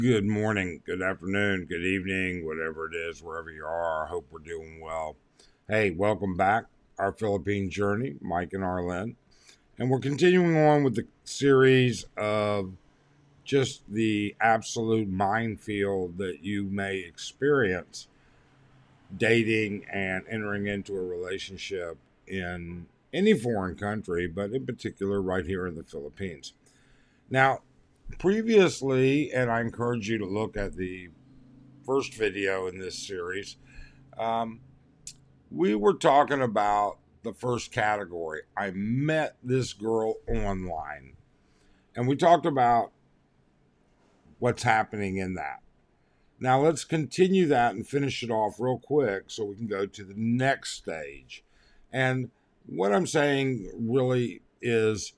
Good morning, good afternoon, good evening, whatever it is, wherever you are. I hope we're doing well. Hey, welcome back. Our Philippine journey, Mike and Arlen. And we're continuing on with the series of just the absolute minefield that you may experience dating and entering into a relationship in any foreign country, but in particular right here in the Philippines. Now, previously, and I encourage you to look at the first video in this series, um, we were talking about the first category. I met this girl online, and we talked about what's happening in that. Now, let's continue that and finish it off real quick so we can go to the next stage. And what I'm saying really is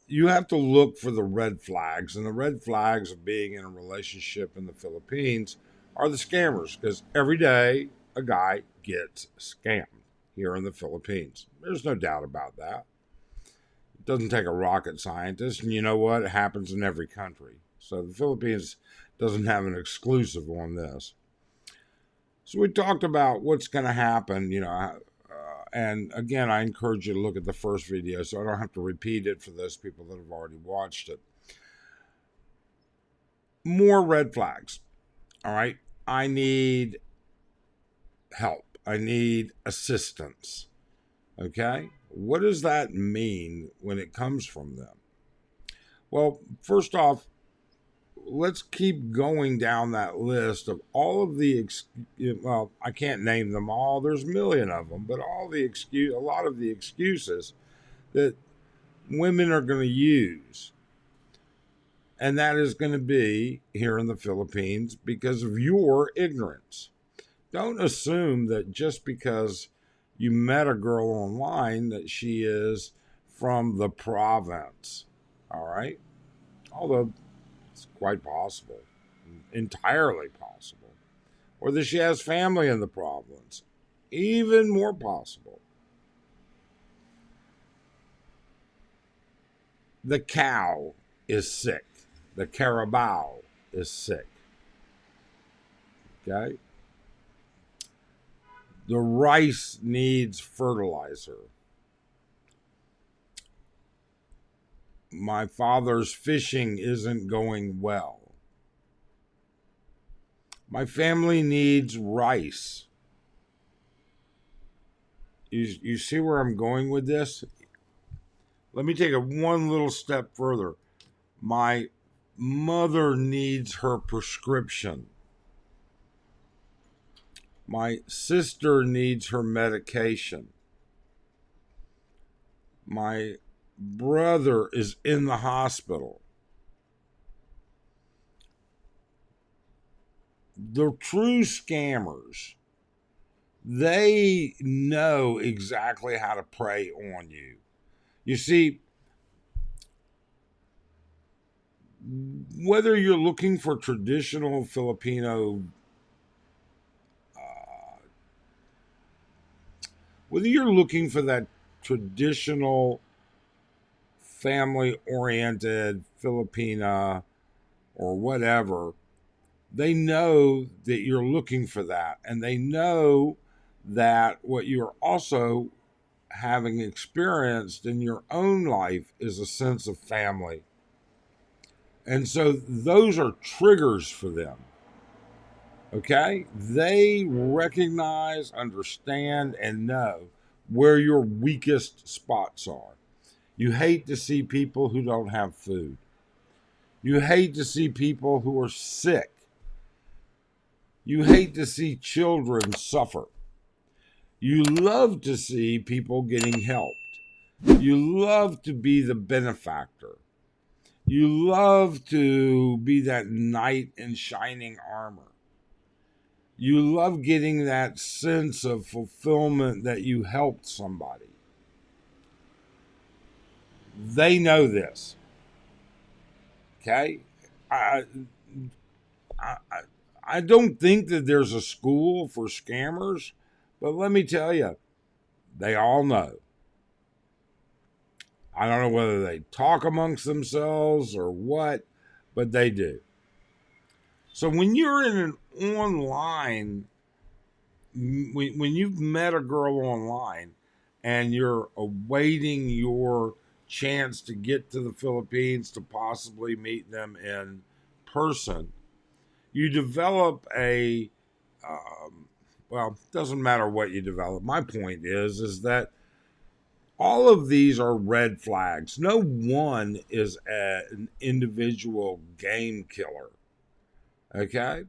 you have to look for the red flags, and the red flags of being in a relationship in the Philippines are the scammers, because every day a guy gets scammed here in the Philippines. There's no doubt about that. It doesn't take a rocket scientist, and you know what? It happens in every country. So the Philippines doesn't have an exclusive on this. So we talked about what's going to happen, and again, I encourage you to look at the first video so I don't have to repeat it for those people that have already watched it. More red flags. All right. I need help. I need assistance. Okay. What does that mean when it comes from them? Well, first off, let's keep going down that list of all of the well, I can't name them all. There's a million of them, but a lot of the excuses that women are going to use, and that is going to be here in the Philippines because of your ignorance. Don't assume that just because you met a girl online that she is from the province. All right? Although it's quite possible, entirely possible. Or that she has family in the province. Even more possible. The cow is sick. The carabao is sick. Okay? The rice needs fertilizer. My father's fishing isn't going well. My family needs rice. You see where I'm going with this? Let me take it one little step further. My mother needs her prescription. My sister needs her medication. My brother is in the hospital. The true scammers, they know exactly how to prey on you. You see, whether you're looking for traditional Filipino, whether you're looking for that traditional family oriented Filipina or whatever, they know that you're looking for that. And they know that what you're also having experienced in your own life is a sense of family. And so those are triggers for them. Okay? They recognize, understand, and know where your weakest spots are. You hate to see people who don't have food. You hate to see people who are sick. You hate to see children suffer. You love to see people getting helped. You love to be the benefactor. You love to be that knight in shining armor. You love getting that sense of fulfillment that you helped somebody. They know this. Okay? I, I, I don't think that there's a school for scammers, but let me tell you, they all know. I don't know whether they talk amongst themselves or what, but they do. So when you're in an online, when you've met a girl online and you're awaiting your chance to get to the Philippines to possibly meet them in person, you develop a well, doesn't matter what you develop. My point is that all of these are red flags. No one is an individual game killer. Okay?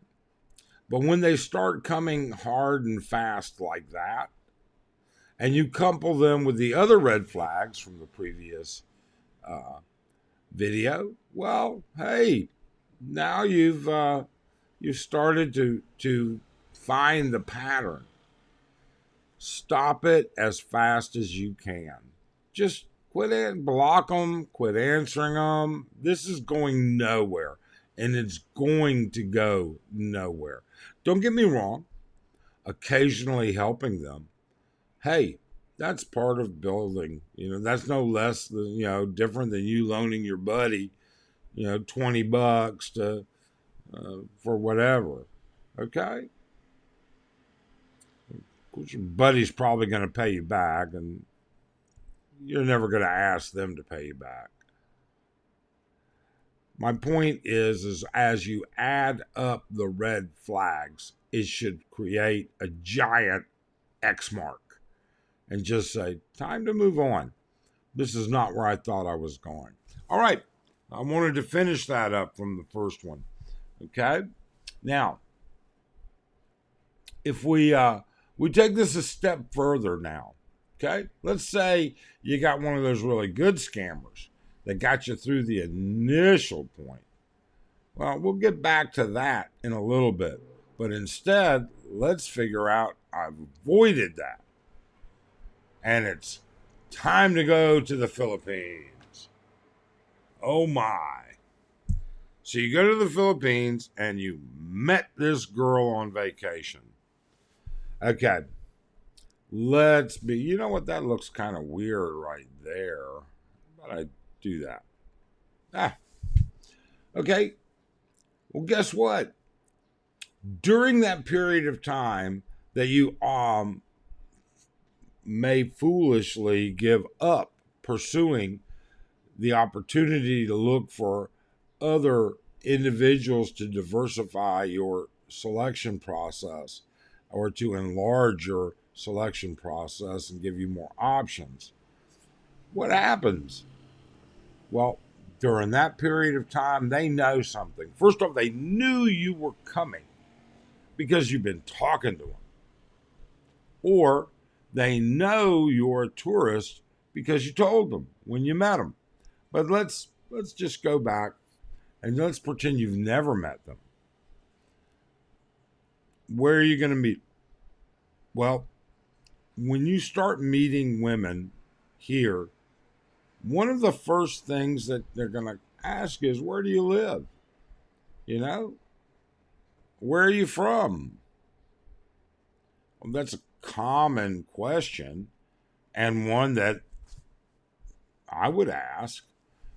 But when they start coming hard and fast like that, and you couple them with the other red flags from the previous uh, video, well, hey, now you've started to find the pattern. Stop it as fast as you can. Just quit it, block them, quit answering them. This is going nowhere, and it's going to go nowhere. Don't get me wrong, occasionally helping them, hey, that's part of building. That's no less than, different than you loaning your buddy, $20 to for whatever. Okay? Of course, your buddy's probably going to pay you back, and you're never going to ask them to pay you back. My point is as you add up the red flags, it should create a giant X mark and just say, time to move on. This is not where I thought I was going. All right. I wanted to finish that up from the first one. Okay. Now, if we take this a step further now, okay? Let's say you got one of those really good scammers that got you through the initial point. Well, we'll get back to that in a little bit. But instead, let's figure out I've avoided that. And it's time to go to the Philippines. Oh my. So you go to the Philippines and you met this girl on vacation. Okay. Let's be, you know what? That looks kind of weird right there. But I do that. Okay. Well, guess what? During that period of time that you may foolishly give up pursuing the opportunity to look for other individuals to diversify your selection process or to enlarge your selection process and give you more options. What happens? Well, during that period of time, they know something. First off, they knew you were coming because you've been talking to them. Or they know you're a tourist because you told them when you met them. But let's just go back and let's pretend you've never met them. Where are you going to meet? Well, when you start meeting women here, one of the first things that they're going to ask is, where do you live? Where are you from? Well, that's a common question and one that I would ask.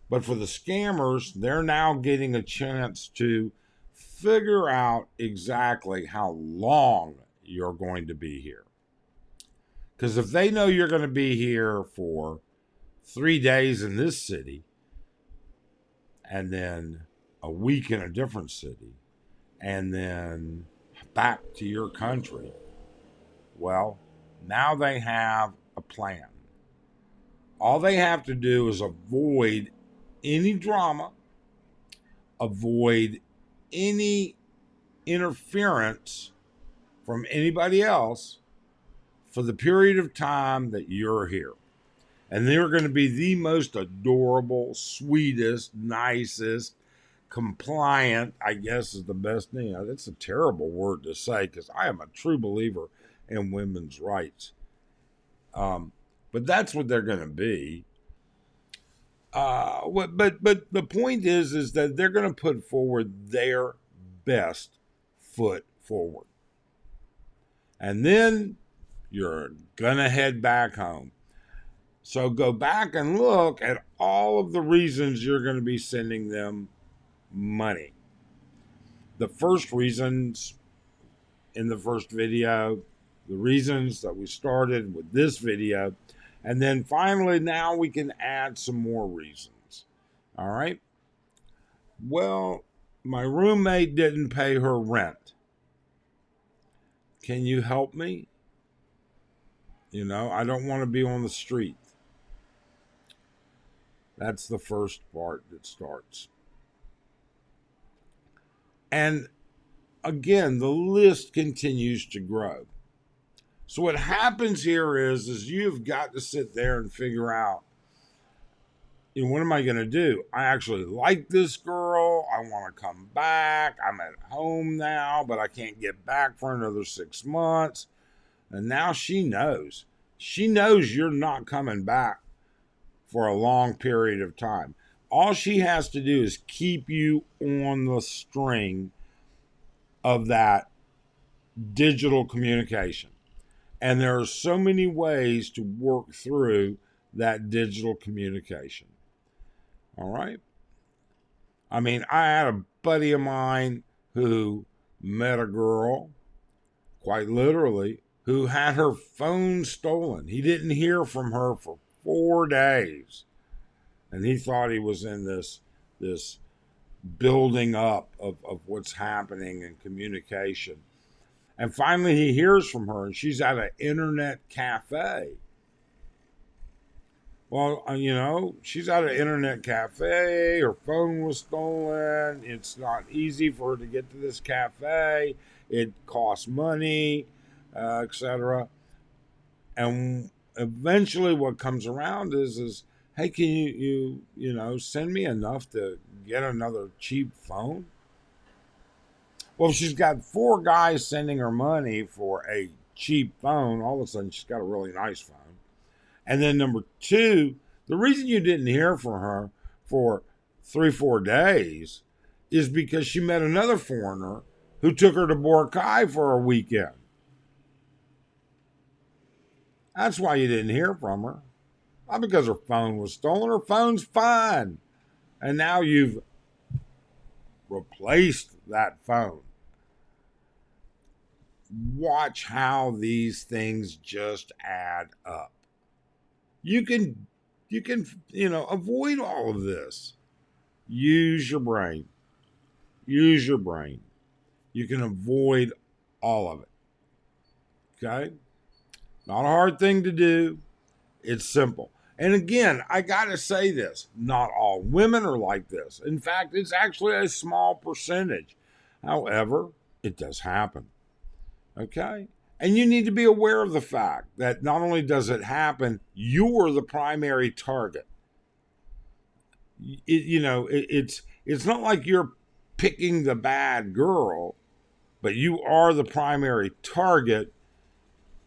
But for the scammers, they're now getting a chance to figure out exactly how long you're going to be here. Because if they know you're going to be here for 3 days in this city and then a week in a different city and then back to your country, well, now they have a plan. All they have to do is avoid any drama, avoid any interference from anybody else for the period of time that you're here. And they're going to be the most adorable, sweetest, nicest, compliant, I guess is the best name. That's a terrible word to say because I am a true believer in women's rights. But that's what they're going to be. But the point is that they're going to put forward their best foot forward. And then you're going to head back home. So go back and look at all of the reasons you're going to be sending them money. the first reasons in the first video, the reasons that we started with this video, and then finally now we can add some more reasons. All right. Well, my roommate didn't pay her rent. Can you help me? I don't want to be on the street. That's the first part that starts. And again, the list continues to grow. So what happens here is you've got to sit there and figure out, what am I going to do? I actually like this girl. I want to come back. I'm at home now, but I can't get back for another 6 months. And now she knows. She knows you're not coming back for a long period of time. All she has to do is keep you on the string of that digital communication. And there are so many ways to work through that digital communication. All right. I mean, I had a buddy of mine who met a girl, quite literally, who had her phone stolen. He didn't hear from her for 4 days. And he thought he was in this building up of what's happening in communication. And finally he hears from her, and she's at an internet cafe. Well, she's at an internet cafe. Her phone was stolen. It's not easy for her to get to this cafe. It costs money, etc. And eventually what comes around is, hey, can you send me enough to get another cheap phone? Well, she's got 4 guys sending her money for a cheap phone. All of a sudden, she's got a really nice phone. And then number 2, the reason you didn't hear from her for 3-4 days is because she met another foreigner who took her to Boracay for a weekend. That's why you didn't hear from her. Not because her phone was stolen. Her phone's fine. And now you've replaced that phone. Watch how these things just add up. You can avoid all of this. Use your brain. Use your brain. You can avoid all of it. Okay? Not a hard thing to do. It's simple. And again, I got to say this. Not all women are like this. In fact, it's actually a small percentage. However, it does happen. Okay? And you need to be aware of the fact that not only does it happen, you're the primary target. It's not like you're picking the bad girl, but you are the primary target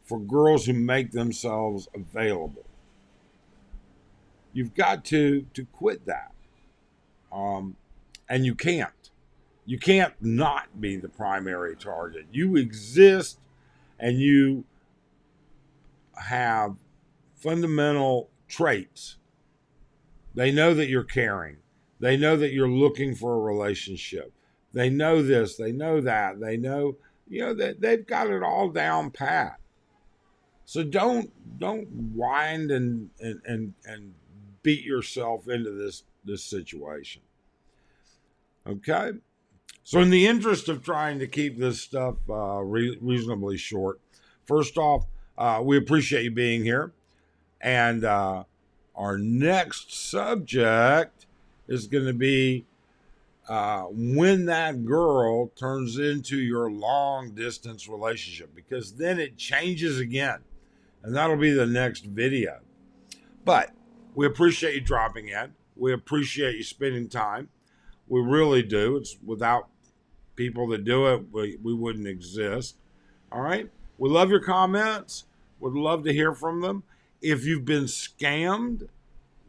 for girls who make themselves available. You've got to quit that. And you can't. You can't not be the primary target. You exist, and you have fundamental traits. They know that you're caring. They know that you're looking for a relationship. They know this. They know that. They know, that they've got it all down pat. So don't whine and beat yourself into this situation. Okay? So in the interest of trying to keep this stuff reasonably short, first off, we appreciate you being here. And our next subject is going to be when that girl turns into your long distance relationship, because then it changes again. And that'll be the next video. But we appreciate you dropping in. We appreciate you spending time. We really do. It's without people that do it, we wouldn't exist. All right? We love your comments. Would love to hear from them. If you've been scammed,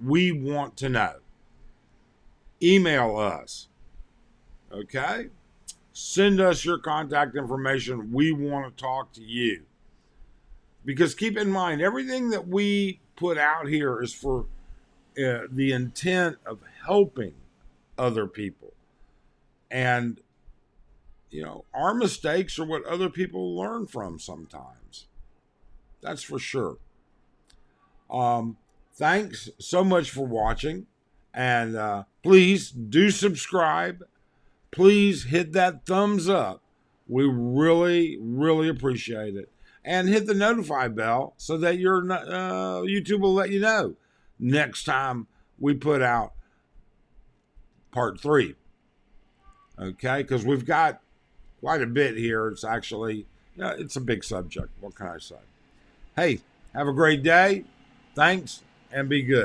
we want to know. Email us. Okay? Send us your contact information. We want to talk to you. Because keep in mind, everything that we put out here is for the intent of helping other people. And our mistakes are what other people learn from sometimes. That's for sure. Thanks so much for watching. And please do subscribe. Please hit that thumbs up. We really, really appreciate it. And hit the notify bell so that YouTube will let you know next time we put out part 3. Okay, because we've got quite a bit here. It's actually, it's a big subject. What can I say? Hey, have a great day. Thanks, and be good.